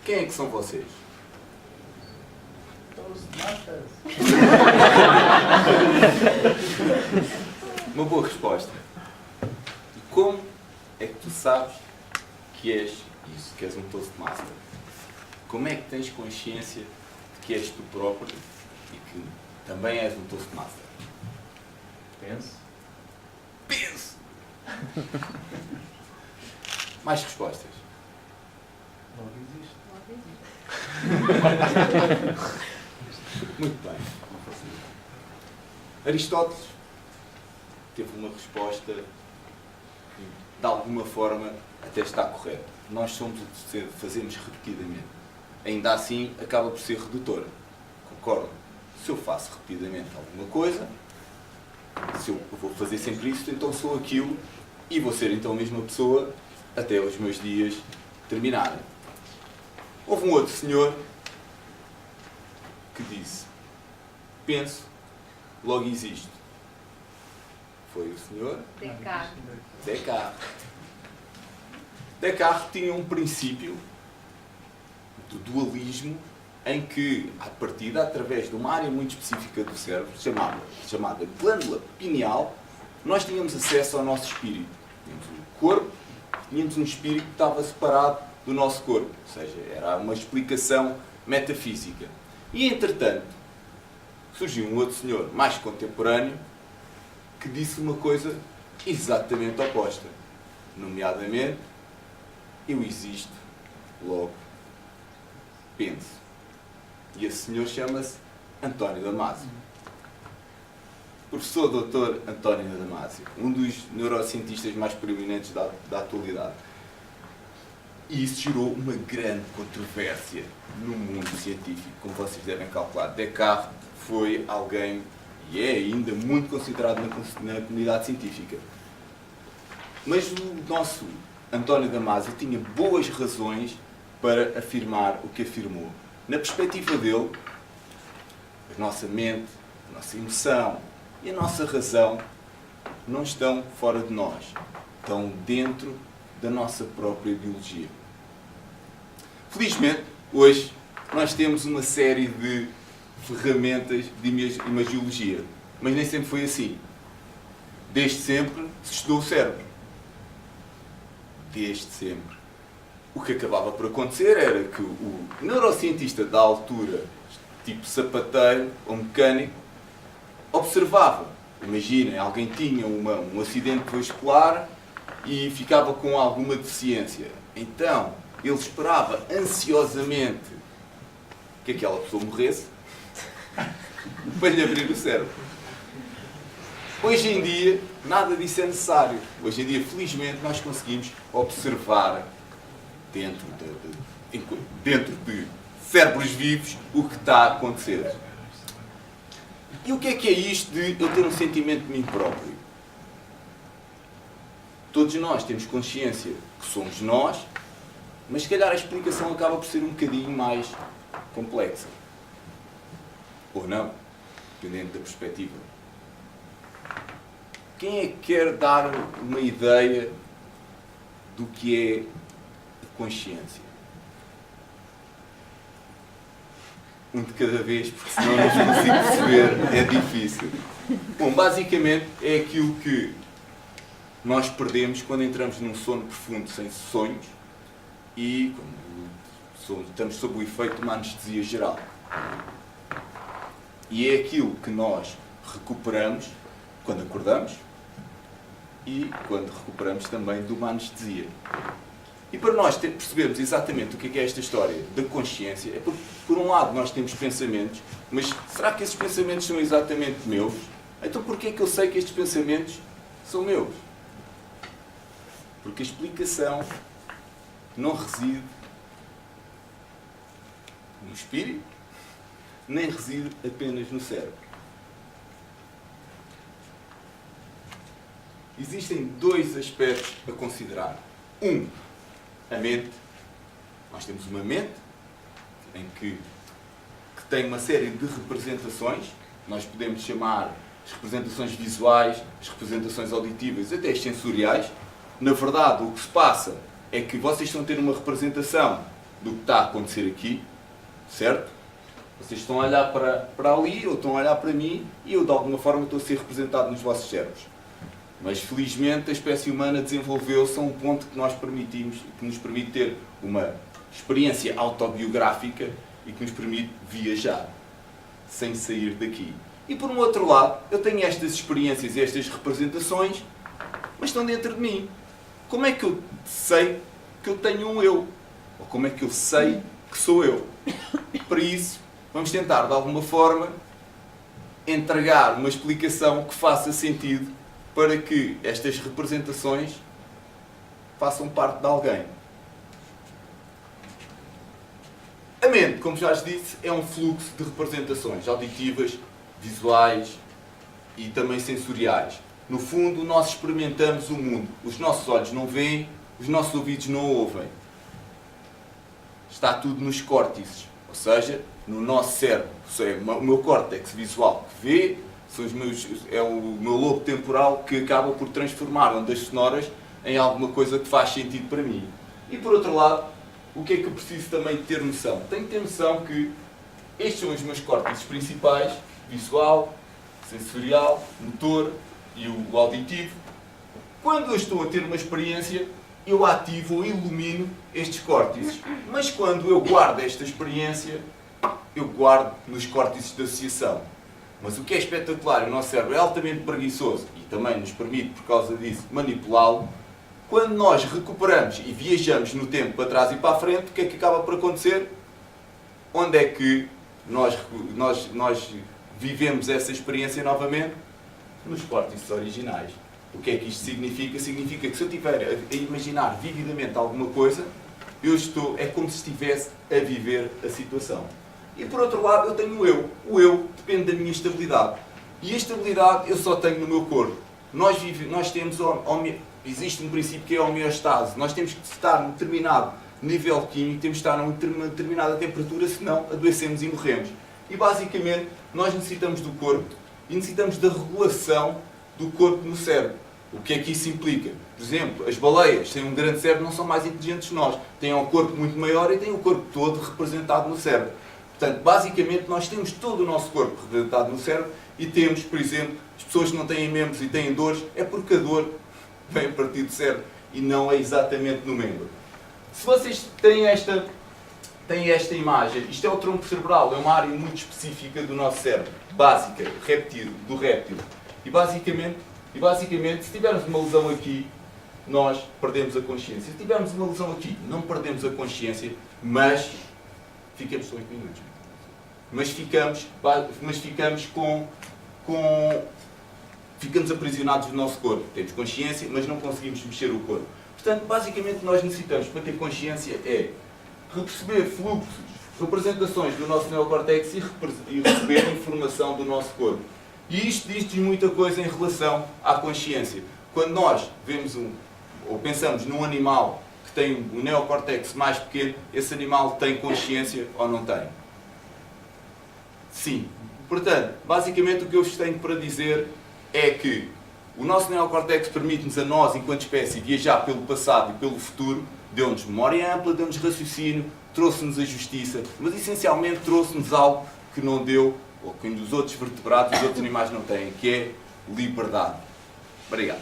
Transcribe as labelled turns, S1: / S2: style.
S1: Quem é que são vocês? Uma boa resposta. E como é que tu sabes que és isso, que és um Toastmaster? Como é que tens consciência de que és tu próprio e que também és um Toastmaster? Penso! Mais respostas?
S2: Logo existe.
S1: Muito bem. Aristóteles teve uma resposta que, de alguma forma, até está correta. Nós somos o que fazemos repetidamente. Ainda assim, acaba por ser redutora. Concordo? Se eu faço repetidamente alguma coisa, se eu vou fazer sempre isso, então sou aquilo e vou ser então a mesma pessoa até os meus dias terminarem. Houve um outro senhor que disse: penso, logo existo. Foi o senhor Descartes. Descartes tinha um princípio do dualismo em que, à partida, através de uma área muito específica do cérebro, chamada glândula pineal, nós tínhamos acesso ao nosso espírito. Tínhamos um corpo, tínhamos um espírito que estava separado do nosso corpo. Ou seja, era uma explicação metafísica. E, entretanto, surgiu um outro senhor mais contemporâneo que disse uma coisa exatamente oposta. Nomeadamente, eu existo, logo penso. E esse senhor chama-se António Damasio. Professor Dr. António Damasio, um dos neurocientistas mais proeminentes da atualidade. E isso gerou uma grande controvérsia no mundo científico, como vocês devem calcular. Descartes foi alguém, e é ainda, muito considerado na comunidade científica. Mas o nosso António Damasio tinha boas razões para afirmar o que afirmou. Na perspectiva dele, a nossa mente, a nossa emoção e a nossa razão não estão fora de nós. Estão dentro da nossa própria biologia. Felizmente, hoje, nós temos uma série de ferramentas de imagiologia. Mas nem sempre foi assim. Desde sempre se estudou o cérebro. Desde sempre. O que acabava por acontecer era que o neurocientista da altura, tipo sapateiro ou mecânico, observava. Imaginem, alguém tinha um acidente vascular e ficava com alguma deficiência. Então, ele esperava ansiosamente que aquela pessoa morresse para lhe abrir o cérebro. Hoje em dia, nada disso é necessário. Hoje em dia, felizmente, nós conseguimos observar dentro de cérebros vivos o que está a acontecer. E o que é isto de eu ter um sentimento de mim próprio? Todos nós temos consciência que somos nós, mas se calhar a explicação acaba por ser um bocadinho mais complexa. Ou não, dependendo da perspectiva. Quem é que quer dar uma ideia do que é a consciência? Um de cada vez, porque senão não consigo perceber, é difícil. Bom, basicamente é aquilo que nós perdemos quando entramos num sono profundo sem sonhos e quando estamos sob o efeito de uma anestesia geral. E é aquilo que nós recuperamos quando acordamos e quando recuperamos também de uma anestesia. E para nós percebermos exatamente o que é esta história da consciência, é porque, por um lado, nós temos pensamentos, mas será que esses pensamentos são exatamente meus? Então porquê é que eu sei que estes pensamentos são meus? Porque a explicação não reside no espírito, nem reside apenas no cérebro. Existem dois aspectos a considerar. Um, a mente. Nós temos uma mente que tem uma série de representações. Nós podemos chamar as representações visuais, as representações auditivas, até as sensoriais. Na verdade, o que se passa é que vocês estão a ter uma representação do que está a acontecer aqui, certo? Vocês estão a olhar para ali, ou estão a olhar para mim, e eu de alguma forma estou a ser representado nos vossos cérebros. Mas felizmente a espécie humana desenvolveu-se a um ponto que que nos permite ter uma experiência autobiográfica e que nos permite viajar, sem sair daqui. E por um outro lado, eu tenho estas experiências e estas representações, mas estão dentro de mim. Como é que eu sei que eu tenho um eu? Ou como é que eu sei que sou eu? Para isso, vamos tentar, de alguma forma, entregar uma explicação que faça sentido para que estas representações façam parte de alguém. A mente, como já vos disse, é um fluxo de representações auditivas, visuais e também sensoriais. No fundo, nós experimentamos o mundo. Os nossos olhos não veem, os nossos ouvidos não ouvem. Está tudo nos córtices, ou seja, no nosso cérebro. O meu córtex visual que vê, é o meu lobo temporal que acaba por transformar ondas sonoras em alguma coisa que faz sentido para mim. E por outro lado, o que é que eu preciso também de ter noção? Tenho que ter noção que estes são os meus córtices principais, visual, sensorial, motor e o auditivo. Quando eu estou a ter uma experiência, eu ativo ou ilumino estes córtices. Mas quando eu guardo esta experiência, eu guardo nos córtices de associação. Mas o que é espetacular, o nosso cérebro é altamente preguiçoso e também nos permite, por causa disso, manipulá-lo. Quando nós recuperamos e viajamos no tempo para trás e para a frente, o que é que acaba por acontecer? Onde é que nós vivemos essa experiência novamente? Nos córtices originais. O que é que isto significa? Significa que se eu estiver a imaginar vividamente alguma coisa, é como se estivesse a viver a situação. E por outro lado, eu tenho o eu. O eu depende da minha estabilidade. E a estabilidade eu só tenho no meu corpo. Nós temos, existe um princípio que é a homeostase. Nós temos que estar num determinado nível químico, temos que estar numa determinada temperatura, senão adoecemos e morremos. E basicamente, nós necessitamos do corpo e necessitamos da regulação do corpo no cérebro. O que é que isso implica? Por exemplo, as baleias têm um grande cérebro, não são mais inteligentes que nós. Têm um corpo muito maior e têm o corpo todo representado no cérebro. Portanto, basicamente, nós temos todo o nosso corpo representado no cérebro e temos, por exemplo, as pessoas que não têm membros e têm dores, é porque a dor vem a partir do cérebro e não é exatamente no membro. Se vocês têm esta imagem, isto é o tronco cerebral, é uma área muito específica do nosso cérebro, básica, do réptil. E basicamente, se tivermos uma lesão aqui, nós perdemos a consciência. Se tivermos uma lesão aqui, não perdemos a consciência, mas ficamos só 8 minutos. Mas ficamos aprisionados no nosso corpo. Temos consciência, mas não conseguimos mexer o corpo. Portanto, basicamente, nós necessitamos, para ter consciência, receber fluxos, representações do nosso neocórtex e receber informação do nosso corpo. E isto diz-nos muita coisa em relação à consciência. Quando nós vemos ou pensamos num animal que tem um neocórtex mais pequeno, esse animal tem consciência ou não tem? Sim. Portanto, basicamente o que eu vos tenho para dizer é que o nosso neocórtex permite-nos a nós, enquanto espécie, viajar pelo passado e pelo futuro, deu-nos memória ampla, deu-nos raciocínio, trouxe-nos a justiça, mas essencialmente trouxe-nos algo que não deu, ou que os outros vertebrados, os outros animais não têm, que é liberdade. Obrigado.